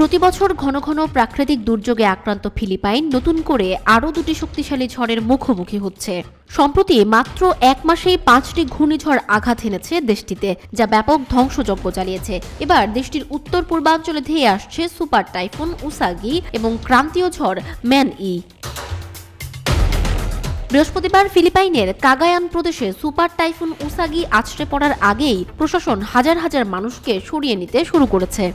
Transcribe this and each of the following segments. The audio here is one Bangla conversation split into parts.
প্রতি বছর ঘন ঘন প্রাকৃতিক দুর্যোগে আক্রান্ত ফিলিপাইন নতুন করে আরও দুটি শক্তিশালী ঝড়ের মুখোমুখি হচ্ছে। সম্প্রতি মাত্র এক মাসেই 5টি ঘূর্ণিঝড় আঘাত এনেছে দেশটিতে, যা ব্যাপক ধ্বংসযজ্ঞ চালিয়েছে। এবার দেশটির উত্তর পূর্বাঞ্চলে ধেয়ে আসছে সুপার টাইফুন উসাগি এবং ক্রান্তীয় ঝড় ম্যান-ই। বৃহস্পতিবার ফিলিপাইনের কাগায়ান প্রদেশে সুপার টাইফুন উসাগি আছড়ে পড়ার আগেই প্রশাসন হাজার হাজার মানুষকে সরিয়ে নিতে শুরু করেছে।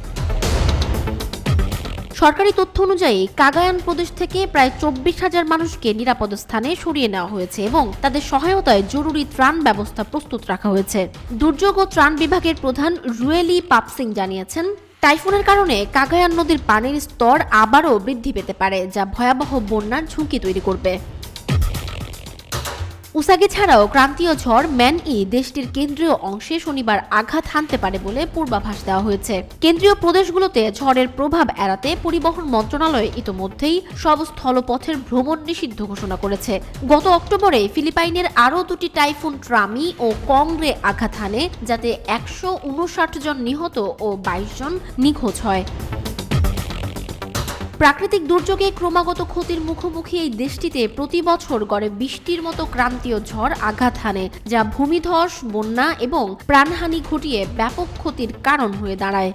সরকারি তথ্য অনুযায়ী কাগায়ান প্রদেশ থেকে প্রায় 24,000 মানুষকে নিরাপদ স্থানে সরিয়ে নেওয়া হয়েছে এবং তাদের সহায়তায় জরুরি ত্রাণ ব্যবস্থা প্রস্তুত রাখা হয়েছে। দুর্যোগ ও ত্রাণ বিভাগের প্রধান রুয়েলি পাপসিং জানিয়েছেন, টাইফুনের কারণে কাগায়ান নদীর পানির স্তর আবারও বৃদ্ধি পেতে পারে, যা ভয়াবহ বন্যার ঝুঁকি তৈরি করবে। উসাগি ছাড়াও ক্রান্তীয় ঝড় ম্যান-ই দেশটির কেন্দ্রীয় অংশে শনিবার আঘাত হানতে পারে বলে পূর্বাভাস দেওয়া হয়েছে। কেন্দ্রীয় প্রদেশগুলোতে ঝড়ের প্রভাব এড়াতে পরিবহন মন্ত্রণালয় ইতোমধ্যেই সব স্থলপথের ভ্রমণ নিষিদ্ধ ঘোষণা করেছে। গত অক্টোবরে ফিলিপাইনের আরও দুটি টাইফুন ট্রামি ও কংগ্রে আঘাত হানে, যাতে 159 জন নিহত ও 22 জন নিখোঁজ হয়। প্রাকৃতিক দুর্যোগে ক্রমাগত ক্ষতির মুখোমুখি এই দেশটিতে প্রতি বছর গড়ে 20টির মতো ক্রান্তীয় ঝড় আঘাত হানে, যা ভূমিধস, বন্যা এবং প্রাণহানি ঘটিয়ে ব্যাপক ক্ষতির কারণ হয়ে দাঁড়ায়।